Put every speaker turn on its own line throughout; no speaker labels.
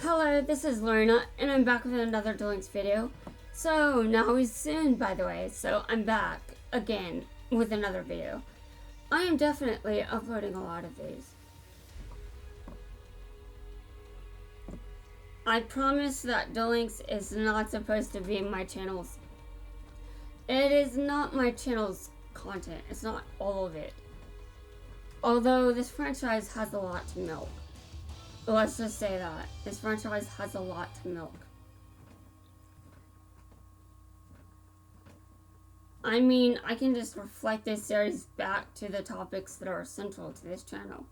Hello, this is Lorna, and I'm back with another duels video. So, now is soon, by the way, so I'm back again with another video. I am definitely uploading a lot of these. I promise that duels is not supposed to be my channel's. It is not my channel's content. It's not all of it. Although this franchise has a lot to milk. Let's just say that. This franchise has a lot to milk. I mean, I can just reflect this series back to the topics that are central to this channel.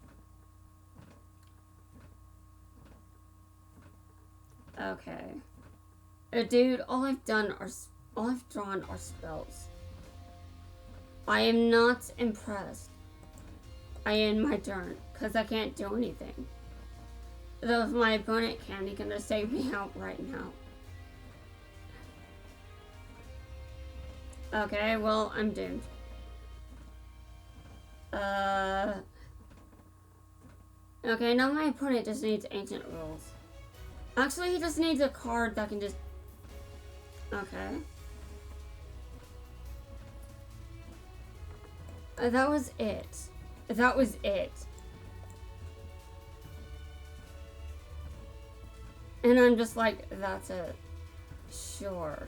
Okay. Dude, all I've drawn are spells. I am not impressed. I end my turn, because I can't do anything. Though if my opponent can, he can just take me out right now. Okay, well, I'm doomed. Okay, now my opponent just needs ancient rules. Actually, he just needs a card that can just... Okay. That was it. That was it. And I'm just like, that's it. Sure.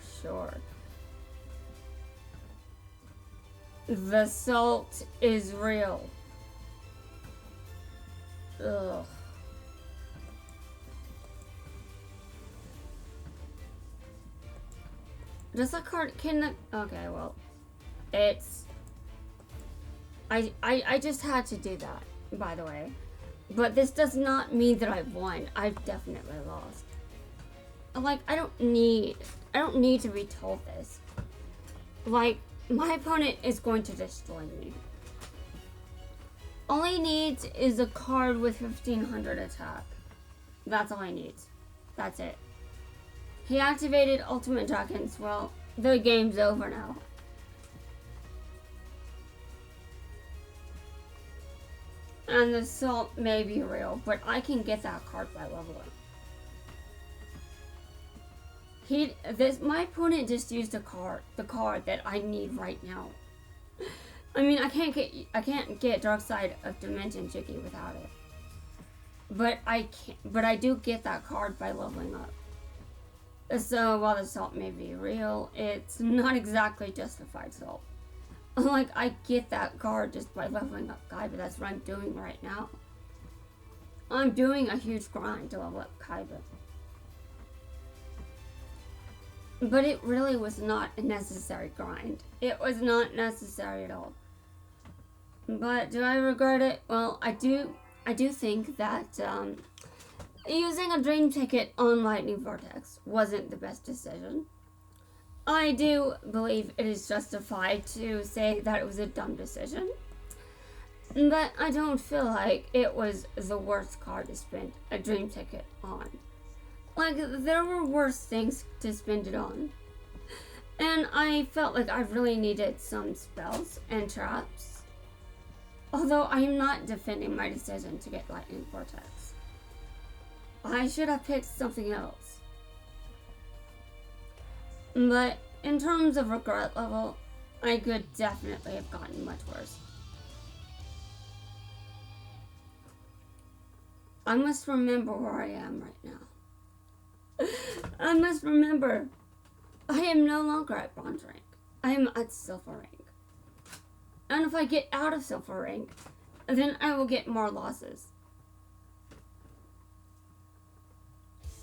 The salt is real. Ugh. Does that card, okay, well, it's, I just had to do that, by the way. But this does not mean that I've won. I've definitely lost. Like, I don't need to be told this. Like, my opponent is going to destroy me. All he needs is a card with 1500 attack. That's all he needs. That's it. He activated Ultimate Dragons. Well, the game's over now. And the salt may be real, but I can get that card by leveling. My opponent just used the card that I need right now. I mean, I can't get Dark Side of Dimension Chicky without it. But I do get that card by leveling up. So while the salt may be real, it's not exactly justified salt. Like, I get that card just by leveling up Kaiba. That's what I'm doing right now. I'm doing a huge grind to level up Kaiba. But it really was not a necessary grind. It was not necessary at all. But do I regret it? Well, I do think that using a dream ticket on Lightning Vortex wasn't the best decision. I do believe it is justified to say that it was a dumb decision. But I don't feel like it was the worst card to spend a dream ticket on. Like, there were worse things to spend it on. And I felt like I really needed some spells and traps. Although I am not defending my decision to get Lightning Vortex. I should have picked something else. But in terms of regret level, I could definitely have gotten much worse. I must remember where I am right now. I must remember, I am no longer at bronze rank. I am at silver rank. And if I get out of silver rank, then I will get more losses.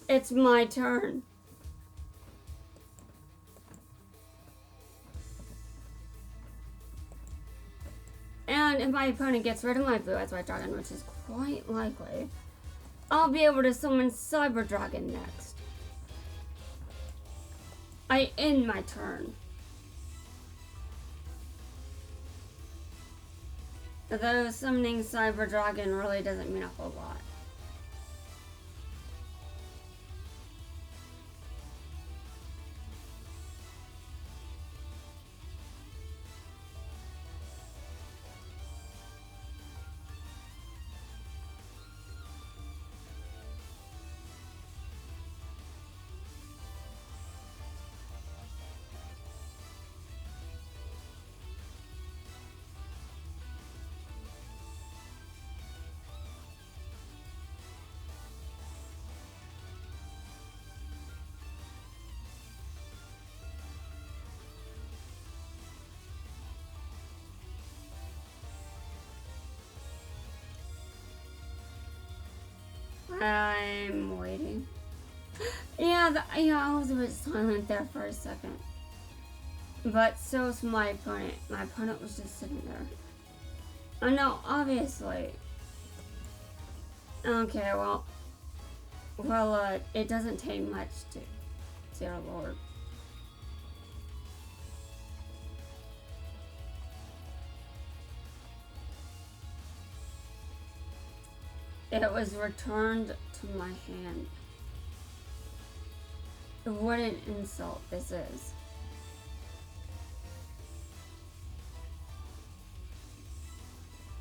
It's my turn. And if my opponent gets rid of my Blue Eyes White Dragon, which is quite likely, I'll be able to summon Cyber Dragon next. I end my turn. Though summoning Cyber Dragon really doesn't mean a whole lot. I'm waiting. Yeah, I was a bit silent there for a second. But so was my opponent. My opponent was just sitting there. Oh no, obviously. Okay, well, it doesn't take much to, dear Lord. It was returned to my hand. What an insult this is.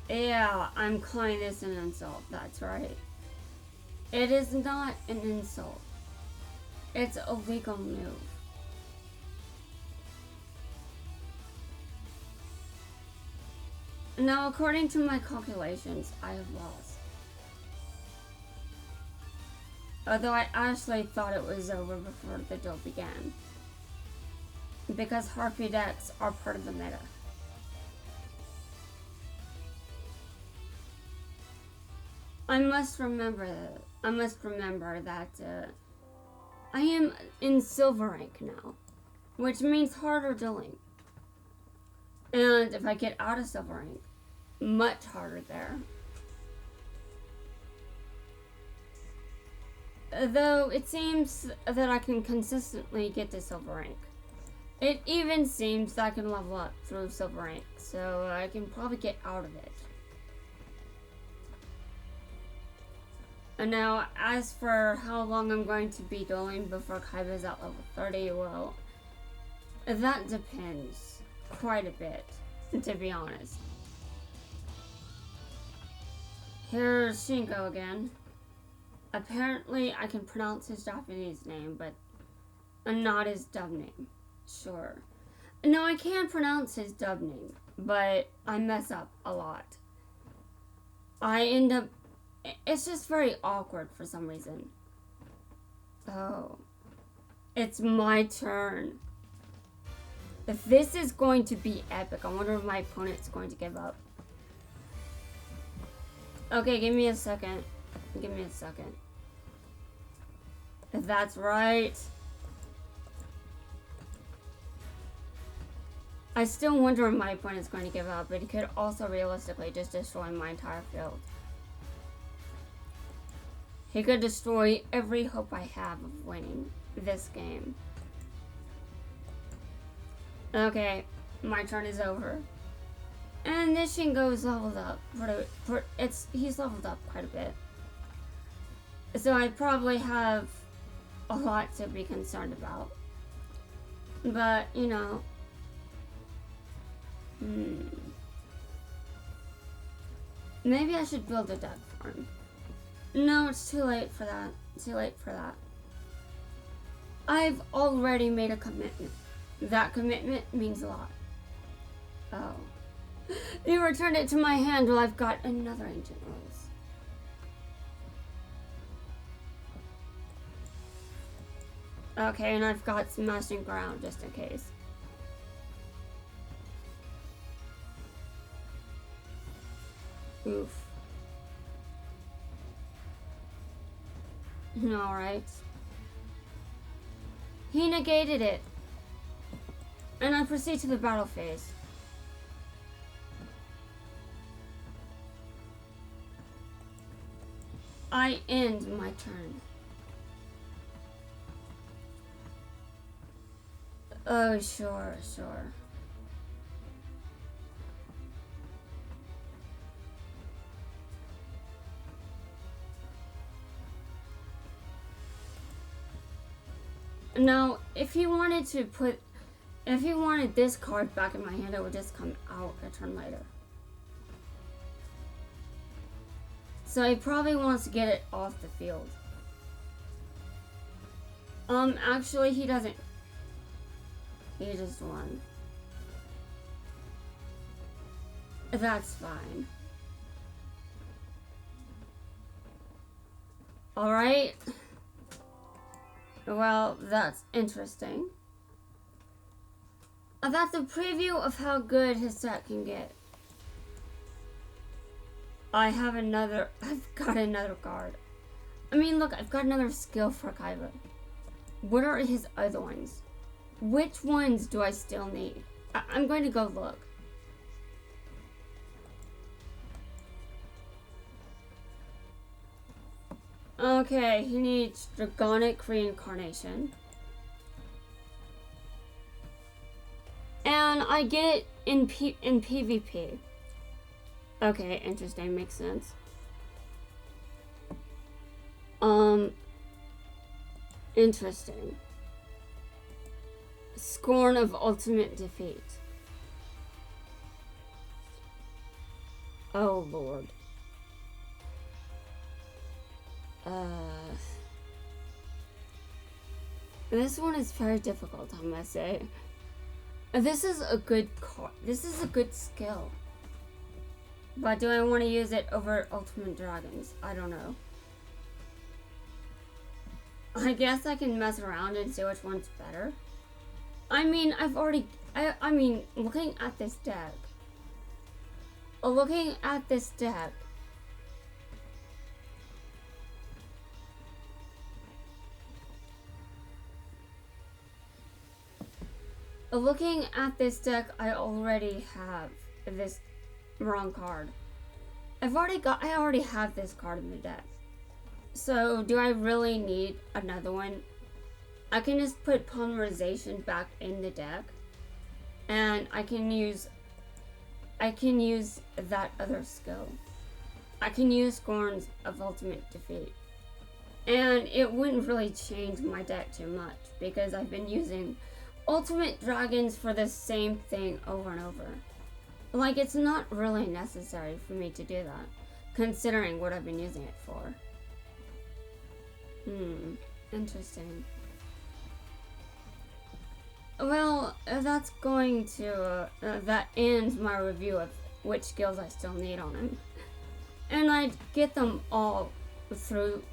Yeah, I'm calling this an insult, that's right. It is not an insult. It's a legal move. Now, according to my calculations, I have lost. Although I actually thought it was over before the duel began. Because Harpy decks are part of the meta. I must remember that I am in silver rank now, which means harder dueling. And if I get out of silver rank, much harder there. Though it seems that I can consistently get to silver rank. It even seems that I can level up through silver rank, so I can probably get out of it. And now, as for how long I'm going to be dueling before Kaiba's at level 30, well, that depends quite a bit, to be honest. Here's Shingo again. Apparently, I can pronounce his Japanese name, but not his dub name. Sure. No, I can pronounce his dub name, but I mess up a lot. It's just very awkward for some reason. Oh. It's my turn. If this is going to be epic, I wonder if my opponent's going to give up. Okay, give me a second. Give me a second. If that's right. I still wonder if my opponent's going to give up, but he could also realistically just destroy my entire field. He could destroy every hope I have of winning this game. Okay, my turn is over. And this Shingo's leveled up. He's leveled up quite a bit. So I probably have a lot to be concerned about. But, you know. Maybe I should build a deck farm. No, it's too late for that. Too late for that. I've already made a commitment. That commitment means a lot. Oh. You returned it to my hand while I've got another ancient rose. Okay, and I've got smashing ground just in case. Oof. Alright. He negated it. And I proceed to the battle phase. I end my turn. Oh, sure. Now, if he wanted this card back in my hand, it would just come out a turn later. So he probably wants to get it off the field. Actually he doesn't. He just won. That's fine. Alright. Well, that's interesting. That's a preview of how good his set can get. I've got another card. I mean, look, I've got another skill for Kaiba. What are his other ones? Which ones do I still need? I'm going to go look. Okay, he needs Dragonic Reincarnation. And I get it in PvP. Okay, interesting, makes sense. Interesting. Scorn of Ultimate Defeat. Oh, Lord. This one is very difficult, I must say. This is a good card. This is a good skill. But do I want to use it over Ultimate Dragons? I don't know. I guess I can mess around and see which one's better. I mean, I mean, looking at this deck. Looking at this deck. Looking at this deck, I already have this wrong card. I already have this card in the deck. So, do I really need another one? I can just put Polymerization back in the deck, and I can use that other skill. I can use Scorns of Ultimate Defeat. And it wouldn't really change my deck too much, because I've been using Ultimate Dragons for the same thing over and over. Like, it's not really necessary for me to do that, considering what I've been using it for. Interesting. Well, that's going to, that ends my review of which skills I still need on him. And I get them all through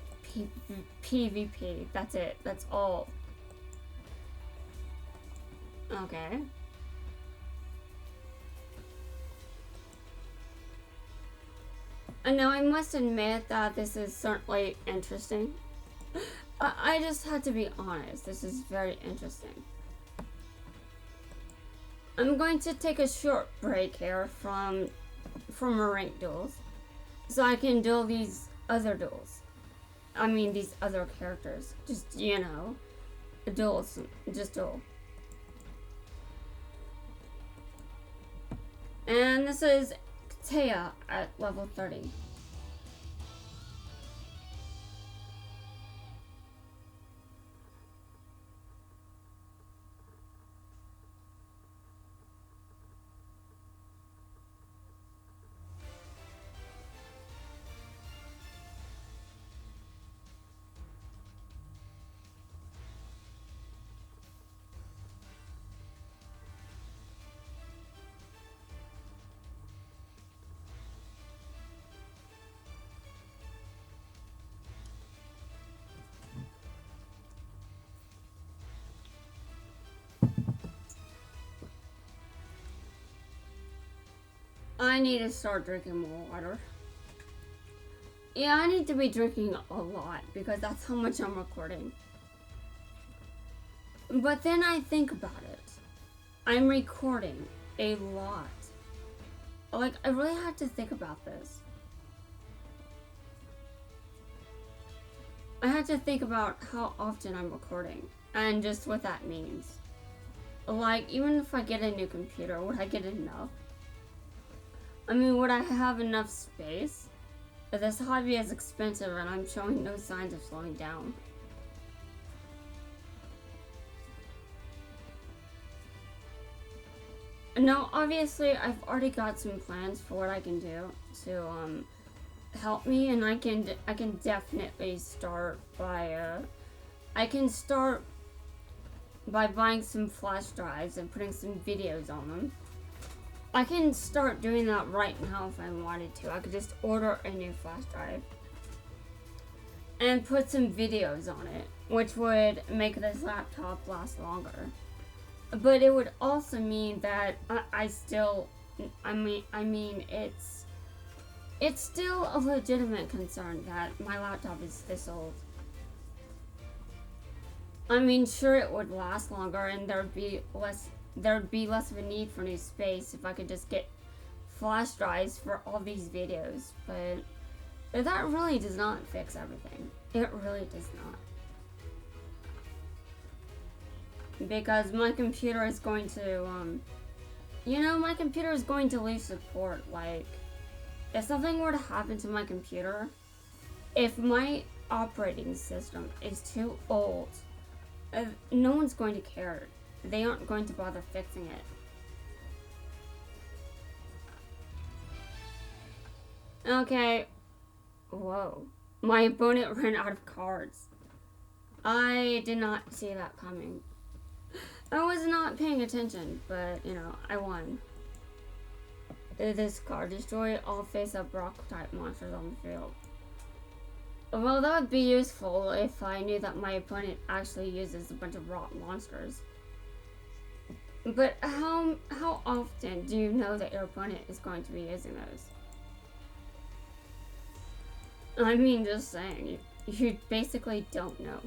PvP. That's it. That's all. Okay. And now I must admit that this is certainly interesting. I just had to be honest. This is very interesting. I'm going to take a short break here from ranked duels, so I can duel these other duels. I mean, these other characters. Just, you know, duels. Just duel. And this is Taya at level 30. I need to start drinking more water. Yeah, I need to be drinking a lot because that's how much I'm recording. But then I think about it. I'm recording a lot. Like, I really had to think about this. I had to think about how often I'm recording and just what that means. Like, even if I get a new computer, would I get enough? I mean, would I have enough space? But this hobby is expensive and I'm showing no signs of slowing down. Now, obviously, I've already got some plans for what I can do to help me, and I can definitely start by buying some flash drives and putting some videos on them. I can start doing that right now if I wanted to. I could just order a new flash drive and put some videos on it, which would make this laptop last longer. But it would also mean that it's still a legitimate concern that my laptop is this old. I mean, sure, it would last longer and there'd be less of a need for new space if I could just get flash drives for all these videos, but that really does not fix everything. It really does not. Because my computer is going to, my computer is going to lose support. Like, if something were to happen to my computer, if my operating system is too old, no one's going to care. They aren't going to bother fixing it. Okay. Whoa. My opponent ran out of cards. I did not see that coming. I was not paying attention, but, I won. This card, destroy all face-up rock-type monsters on the field. Well, that would be useful if I knew that my opponent actually uses a bunch of rock monsters. But how often do you know that your opponent is going to be using those? I mean, just saying, you basically don't know.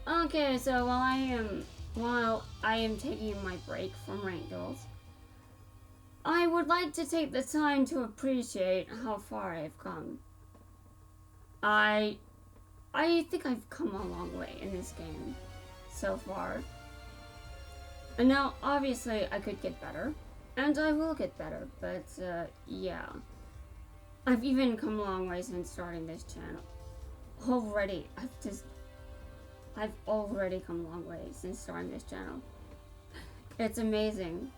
Okay, so while I am taking my break from ranked duels, I would like to take the time to appreciate how far I've come. I think I've come a long way in this game so far. And now, obviously, I could get better, and I will get better, but, yeah. I've even come a long way since starting this channel. Already, I've already come a long way since starting this channel. It's amazing.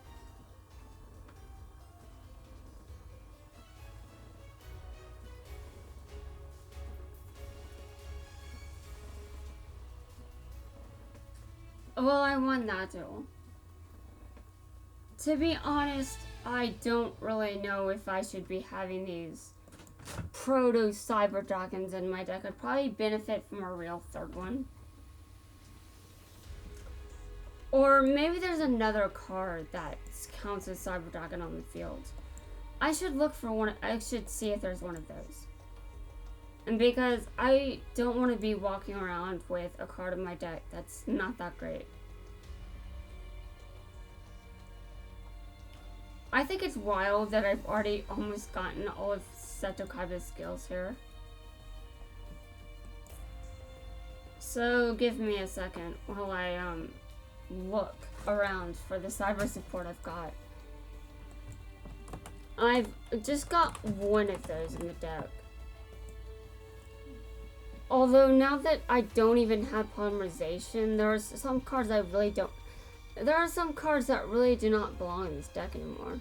Well, I won that duel. To be honest, I don't really know if I should be having these proto cyber dragons in my deck. I'd probably benefit from a real third one. Or maybe there's another card that counts as cyber dragon on the field. I should look for one. I should see if there's one of those. And because I don't want to be walking around with a card in my deck that's not that great. I think it's wild that I've already almost gotten all of Seto Kaiba's skills here. So give me a second while I look around for the cyber support I've got. I've just got one of those in the deck. Although now that I don't even have polymerization, there are some cards I really don't. There are some cards that really do not belong in this deck anymore.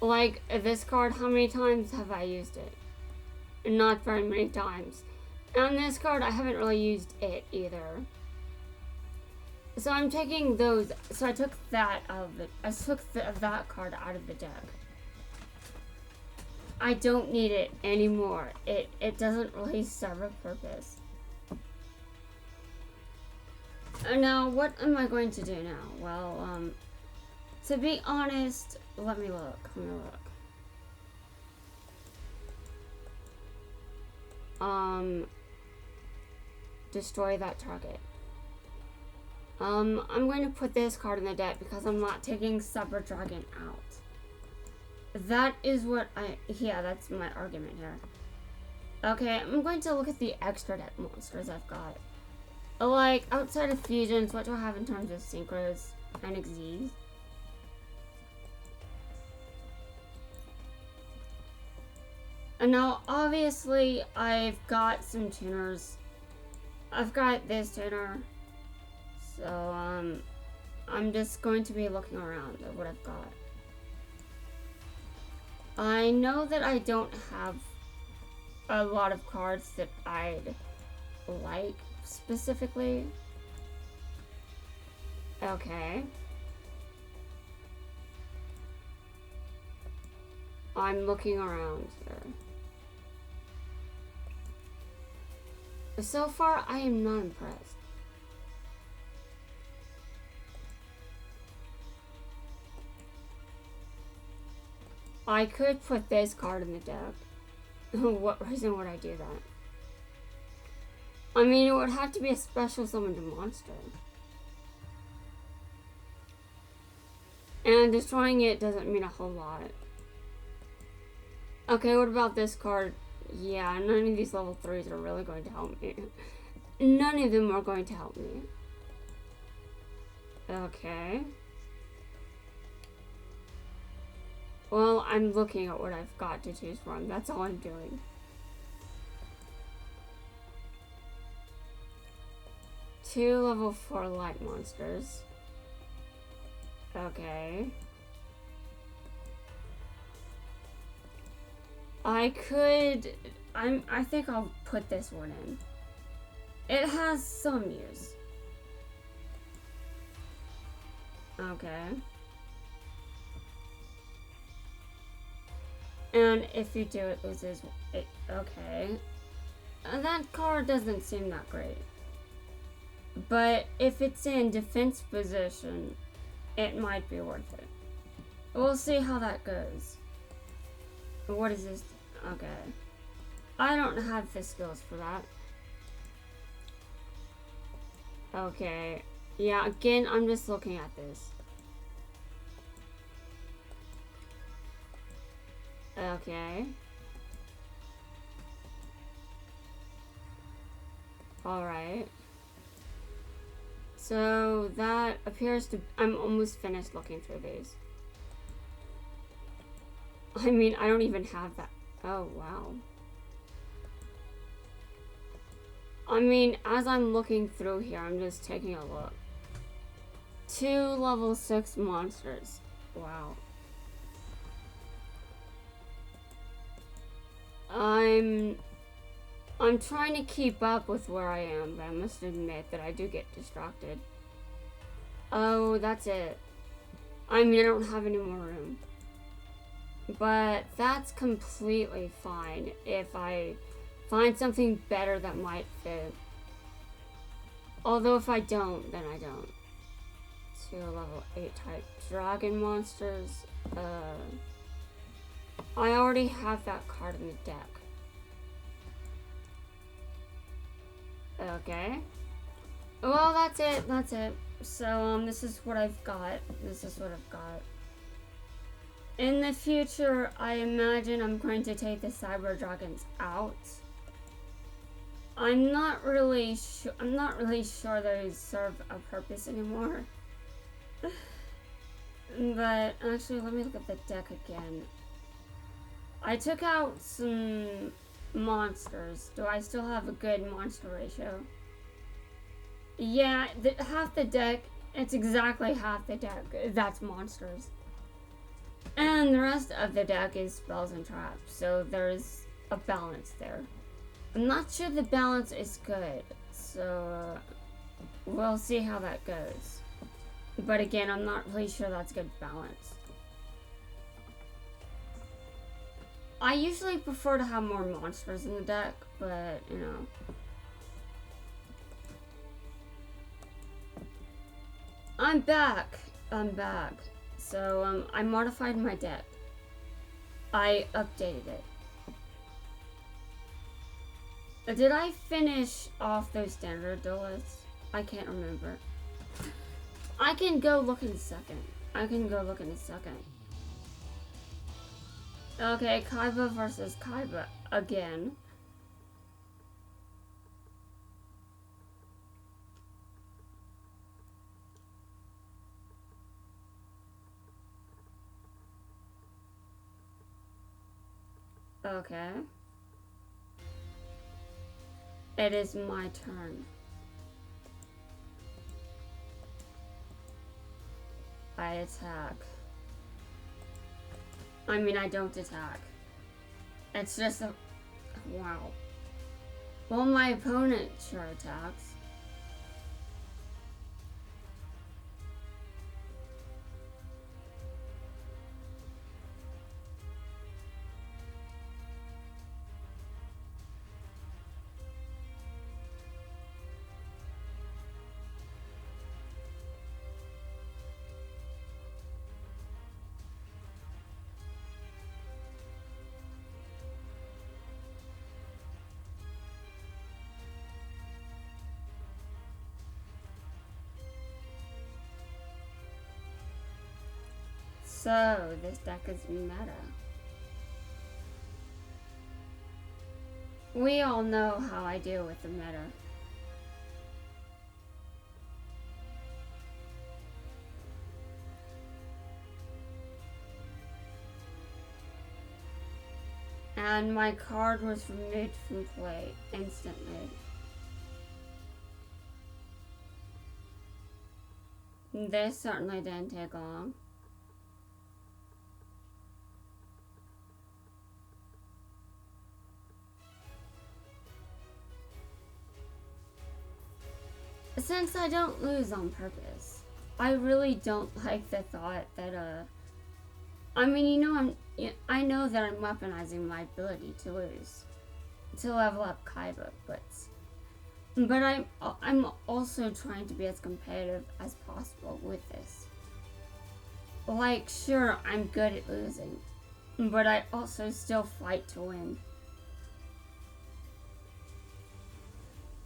Like this card, how many times have I used it? Not very many times. And this card, I haven't really used it either. So I'm taking those. So I took that out of it. I took that card out of the deck. I don't need it anymore. It doesn't really serve a purpose. And now, what am I going to do now? Well, to be honest, let me look. Destroy that target. I'm going to put this card in the deck because I'm not taking Cyber Dragon out. That is what that's my argument here. Okay, I'm going to look at the extra deck monsters I've got. Like, outside of fusions, what do I have in terms of synchros and Xyz? And now, obviously, I've got some tuners. I've got this tuner. So, I'm just going to be looking around at what I've got. I know that I don't have a lot of cards that I'd like specifically. Okay. I'm looking around here. So far, I am not impressed. I could put this card in the deck. What reason would I do that? I mean, it would have to be a special summoned monster. And destroying it doesn't mean a whole lot. Okay, what about this card? Yeah, none of these level 3s are really going to help me. None of them are going to help me. Okay. Well, I'm looking at what I've got to choose from. That's all I'm doing. Two level 4 light monsters. Okay. I think I'll put this one in. It has some use. Okay. And if you do, it loses it. Okay. That card doesn't seem that great. But if it's in defense position, it might be worth it. We'll see how that goes. What is this? Okay. I don't have the skills for that. Okay. Yeah, again, I'm just looking at this. Okay. Alright. So that appears to... I'm almost finished looking through these. I mean, I don't even have that. Oh, wow. I mean, as I'm looking through here, I'm just taking a look. 2 level 6 monsters. Wow. I'm trying to keep up with where I am, but I must admit that I do get distracted. Oh, that's it. I mean, I don't have any more room. But that's completely fine if I find something better that might fit. Although if I don't, then I don't. 2 level 8 type dragon monsters. I already have that card in the deck. Okay. Well, that's it. That's it. So, this is what I've got. This is what I've got. In the future, I imagine I'm going to take the cyber dragons out. I'm not really sure those serve a purpose anymore. But actually, let me look at the deck again. I took out some monsters. Do I still have a good monster ratio? Yeah, half the deck, it's exactly half the deck. That's monsters. And the rest of the deck is spells and traps, so there's a balance there. I'm not sure the balance is good, so we'll see how that goes. But again, I'm not really sure that's good balance. I usually prefer to have more monsters in the deck, but, you know. I'm back. So, I modified my deck. I updated it. Did I finish off those standard duels? I can't remember. I can go look in a second. Okay, Kaiba versus Kaiba again. Okay. It is my turn. I attack. I mean, I don't attack. It's just a... Wow. Well, my opponent sure attacks. So, this deck is meta. We all know how I deal with the meta. And my card was removed from play instantly. This certainly didn't take long. Since I don't lose on purpose, I really don't like the thought that, I mean, I know that I'm weaponizing my ability to lose, to level up Kaiba, but I'm also trying to be as competitive as possible with this. Like, sure, I'm good at losing, but I also still fight to win.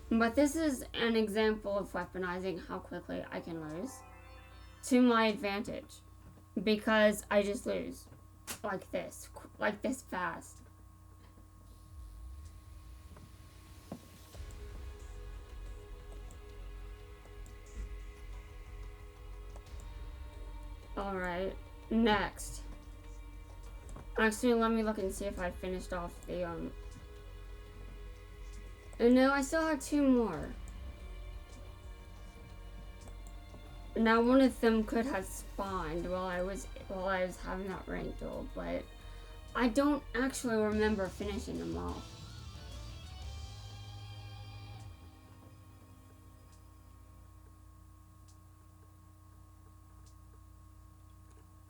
But this is an example of weaponizing how quickly I can lose to my advantage, because I just lose like this fast. Alright, next. Actually, let me look and see if I finished off the, no, I still have 2 more. Now, one of them could have spawned while I was having that rank duel, but I don't actually remember finishing them all.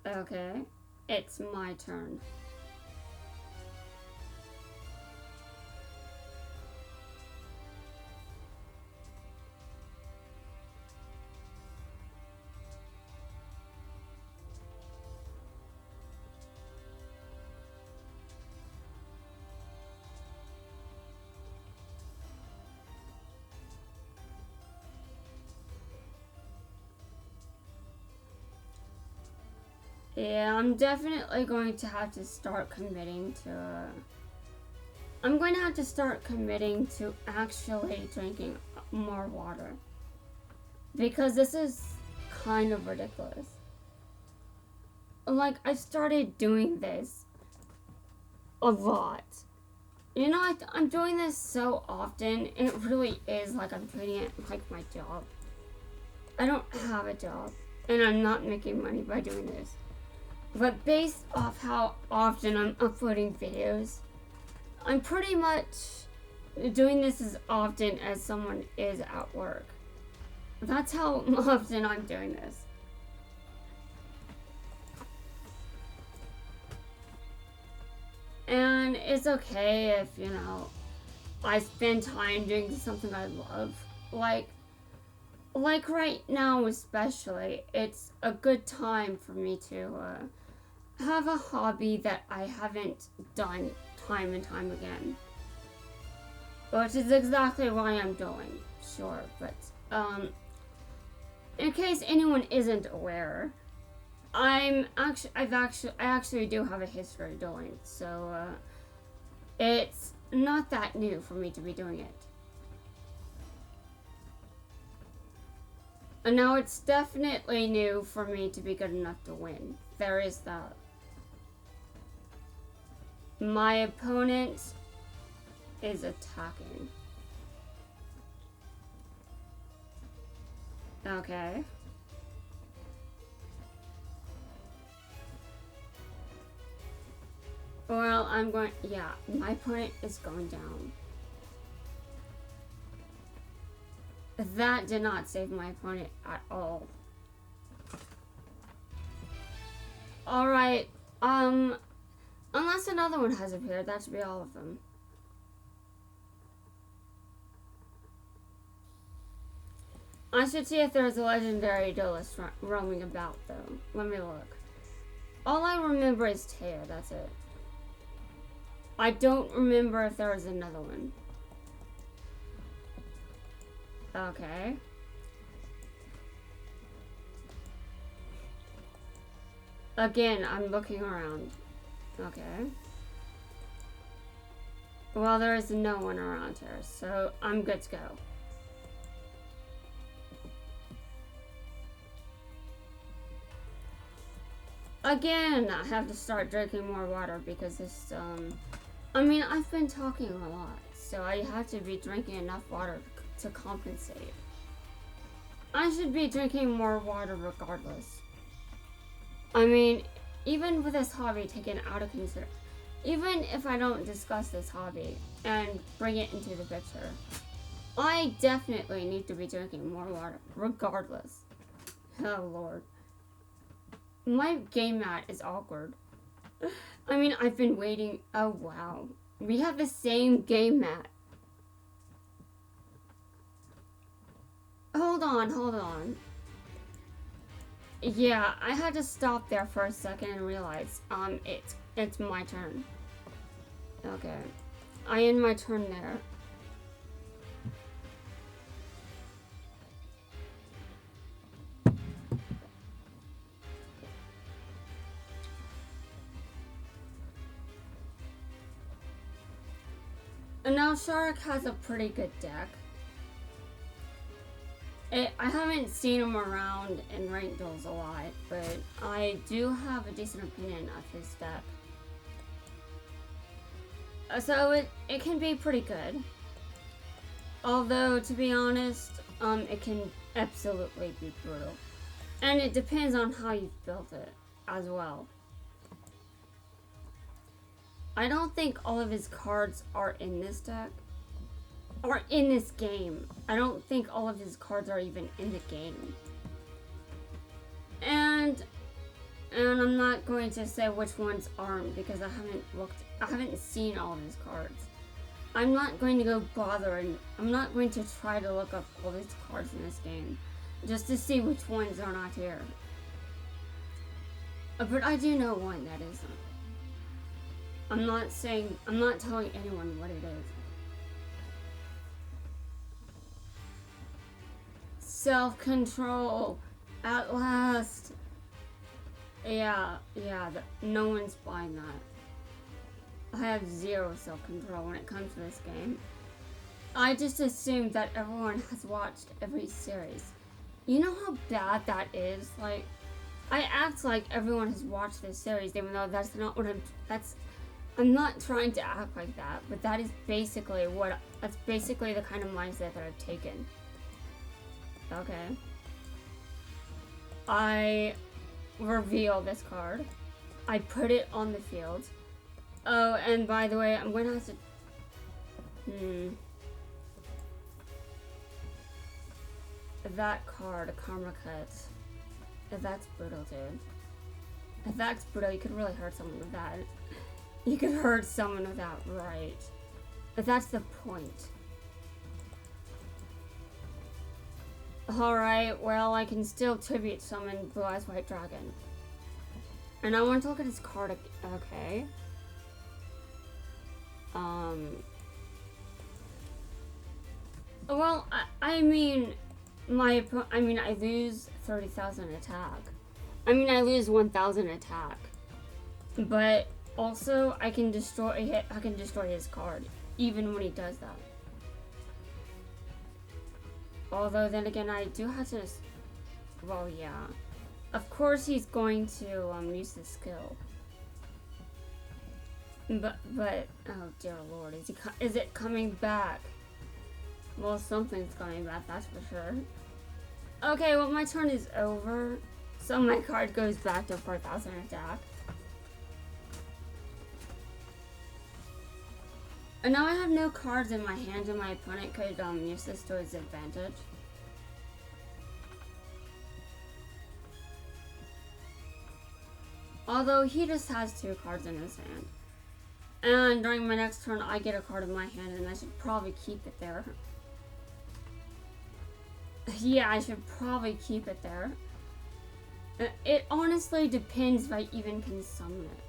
Okay, it's my turn. Yeah, I'm definitely going to have to start committing to, I'm going to have to start committing to actually drinking more water. Because this is kind of ridiculous. Like, I started doing this a lot. You know, I'm doing this so often, it really is like I'm treating it like my job. I don't have a job, and I'm not making money by doing this. But based off how often I'm uploading videos, I'm pretty much doing this as often as someone is at work. That's how often I'm doing this. And it's okay if, you know, I spend time doing something I love. Like right now especially, it's a good time for me to have a hobby that I haven't done time and time again. Which is exactly why I'm doing, sure, but in case anyone isn't aware, I actually do have a history of dueling, so it's not that new for me to be doing it. And now it's definitely new for me to be good enough to win. There is that. My opponent is attacking. Okay. Well, yeah, my opponent is going down. That did not save my opponent at all. Alright, unless another one has appeared, that should be all of them. I should see if there's a legendary duelist roaming about, though. Let me look. All I remember is Taya, that's it. I don't remember if there was another one. Okay. Again, I'm looking around. Okay. Well, there is no one around here, so I'm good to go. Again, I have to start drinking more water because this, I mean, I've been talking a lot, so I have to be drinking enough water to compensate. I should be drinking more water regardless. I mean, even with this hobby taken out of consideration, even if I don't discuss this hobby and bring it into the picture, I definitely need to be drinking more water, regardless. Oh, Lord. My game mat is awkward. I mean, I've been waiting. Oh, wow. We have the same game mat. Hold on. Yeah, I had to stop there for a second and realize, it's my turn. Okay. I end my turn there. And now Shark has a pretty good deck. I haven't seen him around in ranked duels a lot, but I do have a decent opinion of his deck. So it can be pretty good. Although, to be honest, it can absolutely be brutal. And it depends on how you've built it as well. I don't think all of his cards are in this deck. Or in this game. I don't think all of his cards are even in the game. And I'm not going to say which ones aren't because I haven't seen all of his cards. I'm not going to go bother and I'm not going to try to look up all these cards in this game just to see which ones are not here. But I do know one that isn't. I'm not telling anyone what it is. Self-control, at last. Yeah, no one's buying that. I have zero self-control when it comes to this game. I just assumed that everyone has watched every series. You know how bad that is? Like, I act like everyone has watched this series, even though that's not what I'm not trying to act like that, but that's basically the kind of mindset that I've taken. Okay. I reveal this card. I put it on the field. Oh, and by the way, I'm going to have to... That card, Karma Cut. If that's brutal, dude. If that's brutal, you could really hurt someone with that. You could hurt someone with that, right. But that's the point. Alright, well, I can still tribute summon Blue Eyes White Dragon. And I want to look at his card. Okay. Well, I mean, I lose 30,000 attack. I mean, I lose 1,000 attack. But also, I can destroy his card, even when he does that. Although, then again, I do have to... Well, yeah. Of course he's going to use the skill. But, oh dear lord, is it coming back? Well, something's coming back, that's for sure. Okay, well, my turn is over. So my card goes back to 4,000 attack. And now I have no cards in my hand and my opponent could use this to his advantage. Although he just has 2 cards in his hand. And during my next turn I get a card in my hand and I should probably keep it there. Yeah, I should probably keep it there. It honestly depends if I even can summon it.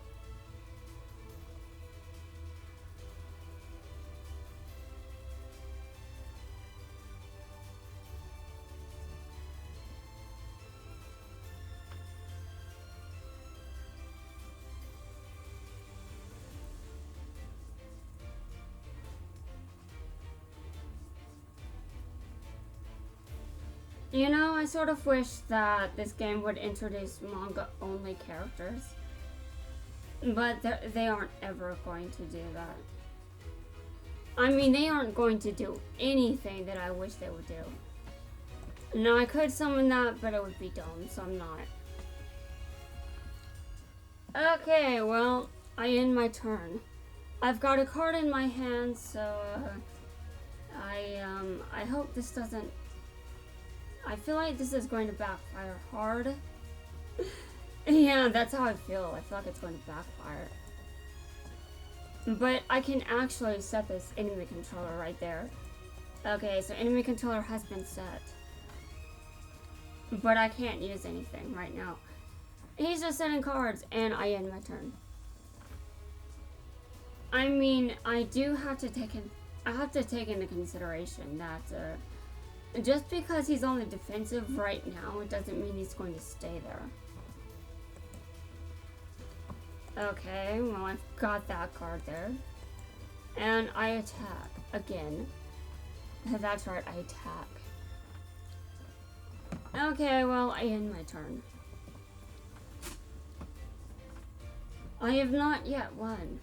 You know, I sort of wish that this game would introduce manga-only characters. But they aren't ever going to do that. I mean, they aren't going to do anything that I wish they would do. Now, I could summon that, but it would be dumb, so I'm not. Okay, well, I end my turn. I've got a card in my hand, so I hope this doesn't. I feel like this is going to backfire hard. Yeah, that's how I feel. I feel like it's going to backfire. But I can actually set this enemy controller right there. Okay, so enemy controller has been set. But I can't use anything right now. He's just sending cards, and I end my turn. I mean, I do have to take into consideration that just because he's on the defensive right now, it doesn't mean he's going to stay there. Okay, well, I've got that card there. And I attack again. That's right, I attack. Okay, well, I end my turn. I have not yet won.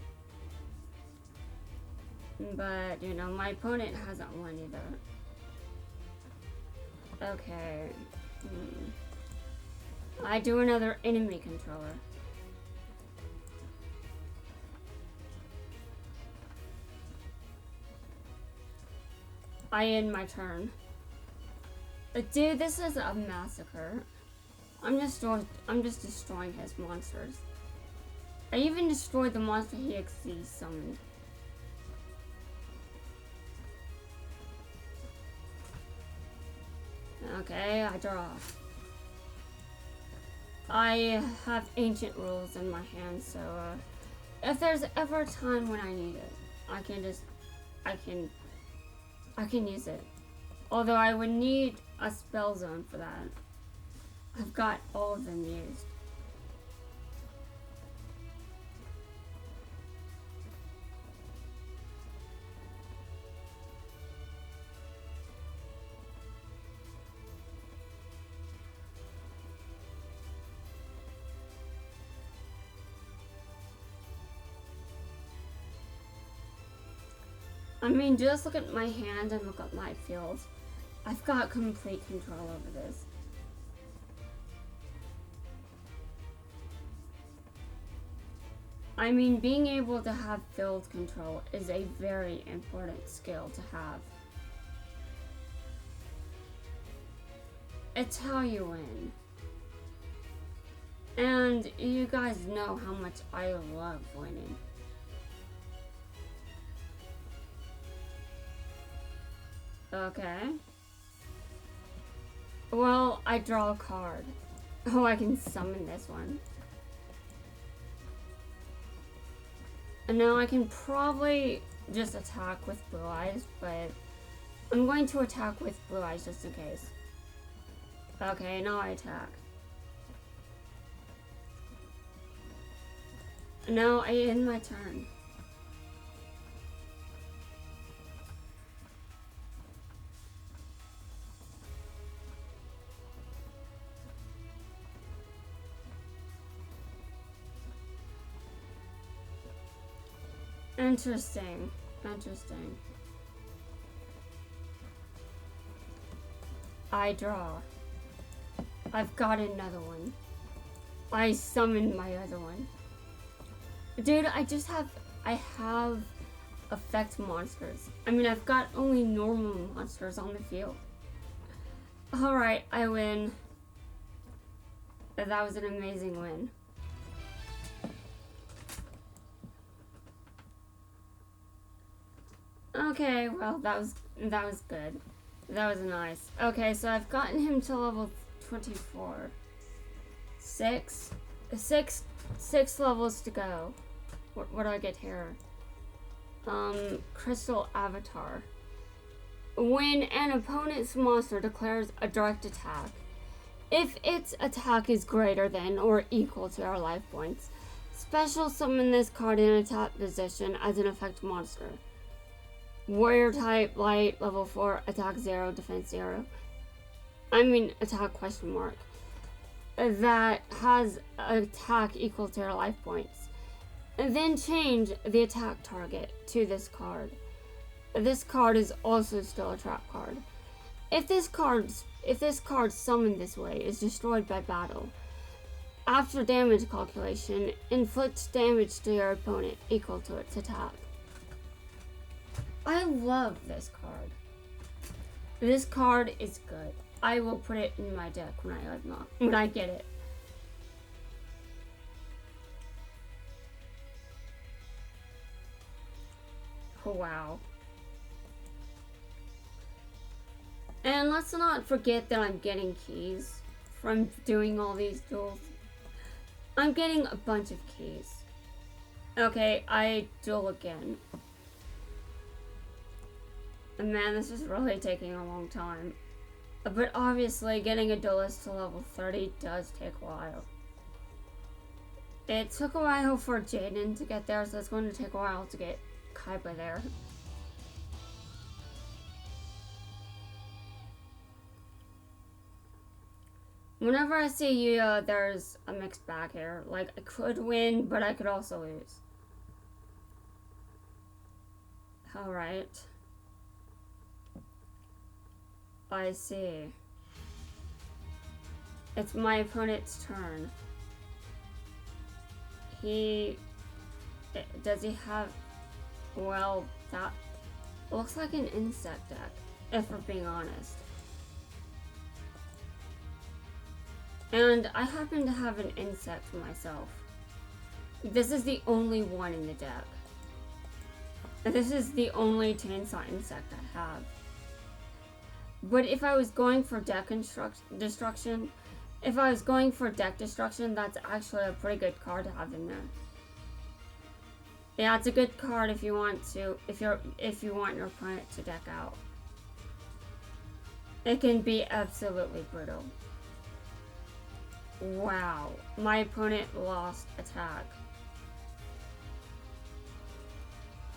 But, you know, my opponent hasn't won either. Okay. I do another enemy controller. I end my turn. Dude, this is a massacre. I'm just destroying his monsters. I even destroyed the monster he summoned. Okay, I draw. I have ancient rules in my hand, so if there's ever a time when I need it, I can use it. Although I would need a spell zone for that. I've got all of them used. I mean, just look at my hand and look at my field. I've got complete control over this. I mean, being able to have field control is a very important skill to have. It's how you win. And you guys know how much I love winning. Okay. Well, I draw a card. Oh, I can summon this one. And now I can probably just attack with Blue Eyes, but I'm going to attack with Blue Eyes just in case. Okay, now I attack. Now I end my turn. Interesting. Interesting. I draw. I've got another one. I summoned my other one. Dude, I have effect monsters. I mean, I've got only normal monsters on the field. Alright, I win. That was an amazing win. Okay, well, that was good. That was nice. Okay, so I've gotten him to level 24. Six levels to go. What do I get here? Crystal Avatar. When an opponent's monster declares a direct attack, if its attack is greater than or equal to our life points, special summon this card in a tap position as an effect monster. Warrior type, light, level 4, attack 0, defense 0. I mean, attack question mark. That has attack equal to your life points. And then change the attack target to this card. This card is also still a trap card. If this card summoned this way is destroyed by battle, after damage calculation, inflict damage to your opponent equal to its attack. I love this card. This card is good. I will put it in my deck when I get it. Oh, wow. And let's not forget that I'm getting keys from doing all these duels. I'm getting a bunch of keys. Okay, I duel again. And man, this is really taking a long time. But obviously, getting a duelist to level 30 does take a while. It took a while for Jaden to get there, so it's going to take a while to get Kaiba there. Whenever I see you, there's a mixed bag here. Like, I could win, but I could also lose. Alright. I see. It's my opponent's turn. Does he have... Well, that looks like an insect deck, if we're being honest. And I happen to have an insect myself. This is the only one in the deck. This is the only chainsaw insect I have. But if I was going for deck destruction, that's actually a pretty good card to have in there. Yeah, it's a good card if you want your opponent to deck out. It can be absolutely brutal. Wow, my opponent lost attack.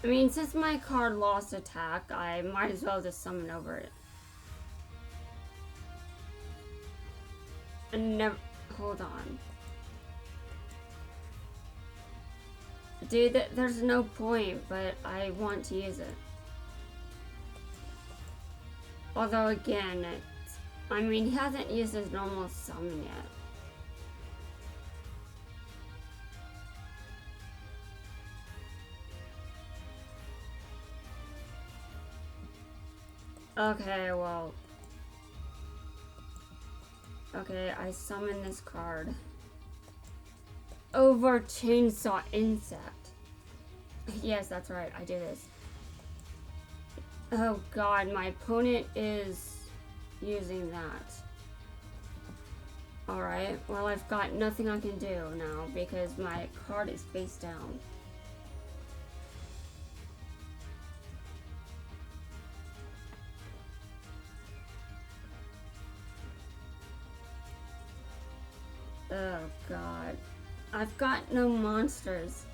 I mean, since my card lost attack, I might as well just summon over it. And never, hold on. Dude, there's no point, but I want to use it. Although again, I mean, he hasn't used his normal summon yet. Okay, well. Okay, I summon this card. Over Chainsaw Insect. Yes, that's right, I do this. Oh god, my opponent is using that. Alright, well I've got nothing I can do now because my card is face down. Oh god. I've got no monsters.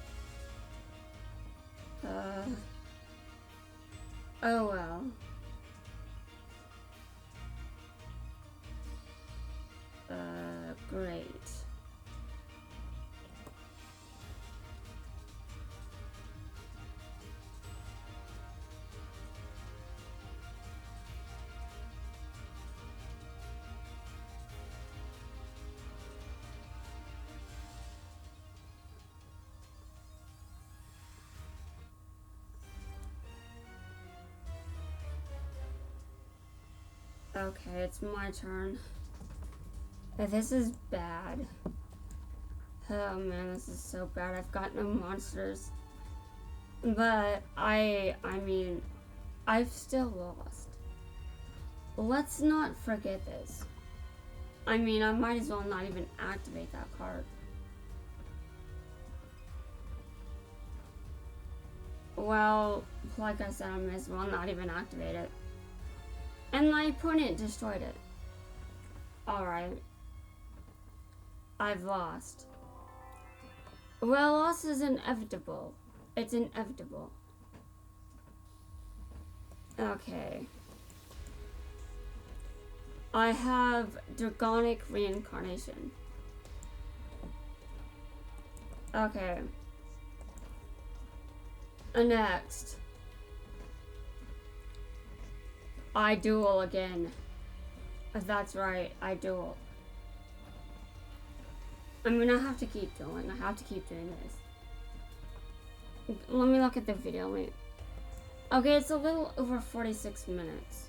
Oh well. Great. Okay, it's my turn. This is bad. Oh man, this is so bad. I've got no monsters. But I mean, I've still lost. Let's not forget this. I mean, I might as well not even activate that card. Well, like I said, I might as well not even activate it. And my opponent destroyed it. Alright. I've lost. Well, loss is inevitable. It's inevitable. Okay. I have Dragonic Reincarnation. Okay. Next. I duel again. That's right, I duel. I mean, I have to keep dueling. I have to keep doing this. Let me look at the video link. Okay, it's a little over 46 minutes.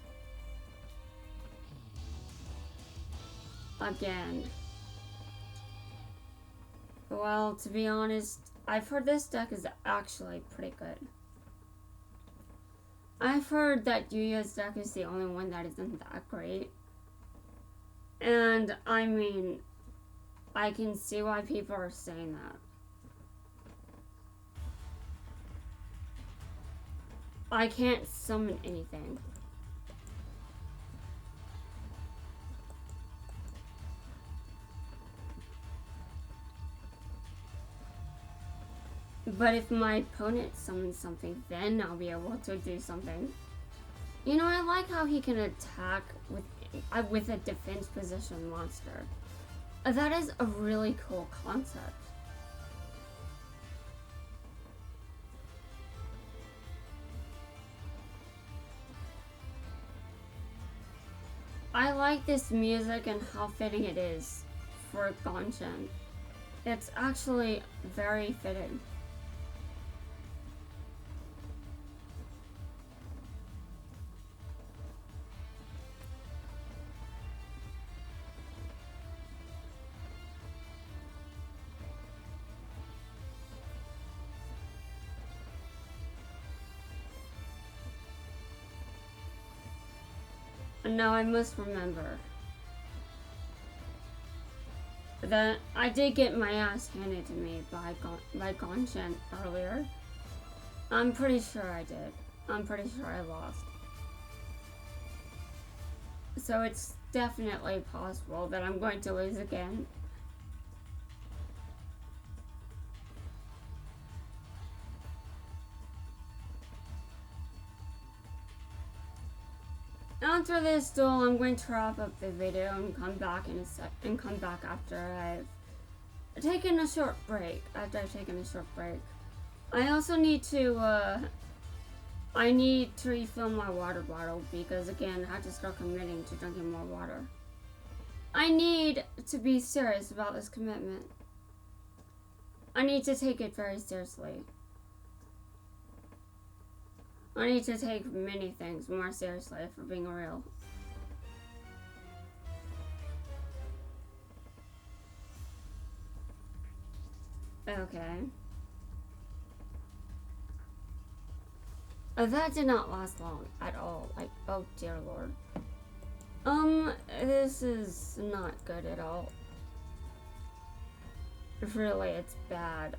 Again. Well, to be honest, I've heard this deck is actually pretty good. I've heard that Yuya's deck is the only one that isn't that great. And, I mean, I can see why people are saying that. I can't summon anything. But if my opponent summons something, then I'll be able to do something. You know, I like how he can attack with a defense position monster. That is a really cool concept. I like this music and how fitting it is for Gonshin. It's actually very fitting. Now I must remember that I did get my ass handed to me by Gonshin earlier. I'm pretty sure I did. I'm pretty sure I lost. So it's definitely possible that I'm going to lose again. After this duel, I'm going to wrap up the video and come back in a sec and come back after I've taken a short break. I also need to I need to refill my water bottle because again, I have to start committing to drinking more water. I need to be serious about this commitment. I need to take it very seriously. I need to take many things more seriously, for being real. Okay. That did not last long at all. Like, oh dear lord. This is not good at all. Really, it's bad.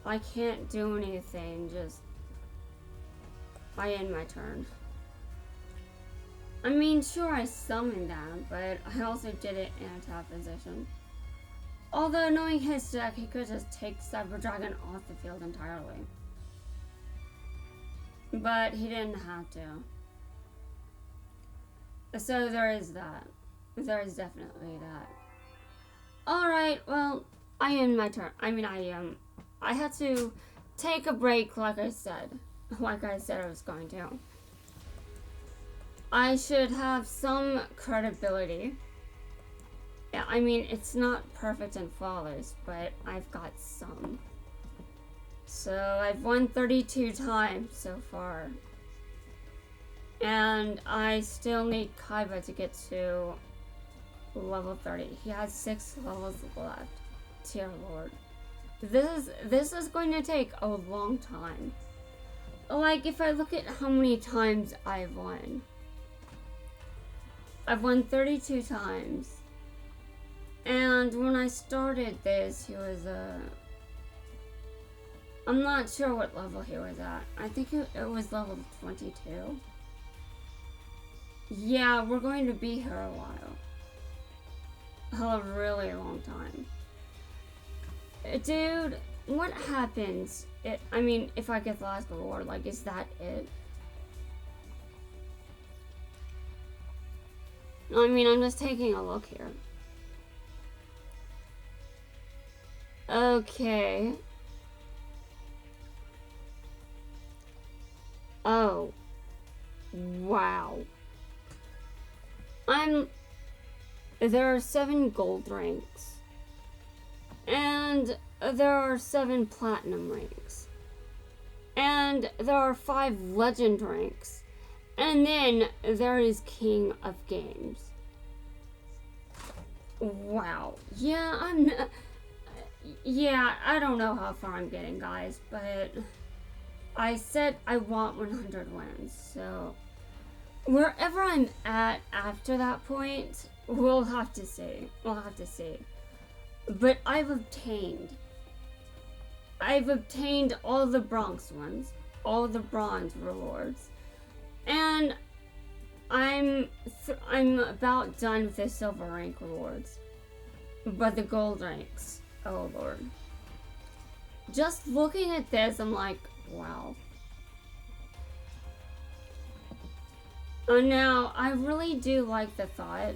I can't do anything, just I end my turn. I mean, sure, I summoned them, but I also did it in a top position. Although, knowing his deck, he could just take Cyber Dragon off the field entirely. But he didn't have to. So there is that. There is definitely that. Alright, well, I end my turn. I had to take a break, like I said I was going to. I should have some credibility. Yeah, I mean, it's not perfect and flawless, but I've got some. So I've won 32 times so far. And I still need Kaiba to get to level 30. He has 6 levels left. Dear Lord. This is going to take a long time. Like, if I look at how many times I've won 32 times. And when I started this, he was I'm not sure what level he was at. I think it was level 22. Yeah, we're going to be here a while. A really long time. Dude, what happens? I mean, if I get the last reward, like, is that it? I mean, I'm just taking a look here. Okay. Oh. Wow. There are 7 gold ranks. And there are 7 platinum ranks. And there are 5 legend ranks. And then there is King of Games. Wow. Yeah, I don't know how far I'm getting, guys, but I said I want 100 wins, so wherever I'm at after that point, we'll have to see. But I've obtained all the bronze ones, all the bronze rewards, and I'm about done with the silver rank rewards. But the gold ranks, oh lord. Just looking at this, I'm like, wow. Now, I really do like the thought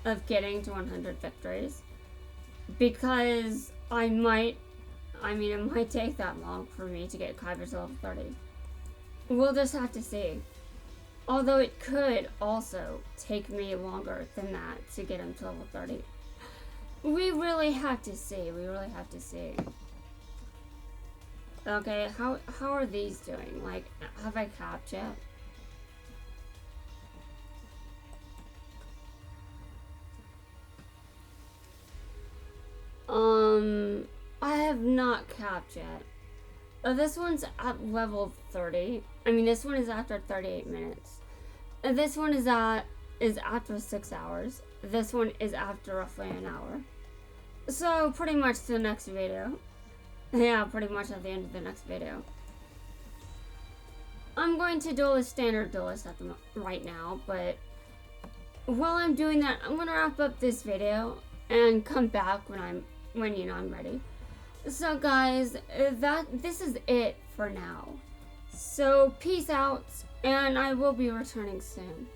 of getting to 100 victories, because it might take that long for me to get Kaiba to level 30. We'll just have to see. Although it could also take me longer than that to get him to level 30. We really have to see. Okay, how are these doing? Like, have I capped yet? I have not capped yet. This one's at level 30. I mean, this one is after 38 minutes. This one is after 6 hours. This one is after roughly an hour. So, pretty much the next video. Yeah, pretty much at the end of the next video. I'm going to duel a standard duelist right now, but while I'm doing that, I'm gonna wrap up this video and come back when I'm ready. So guys, this is it for now. So peace out, and I will be returning soon.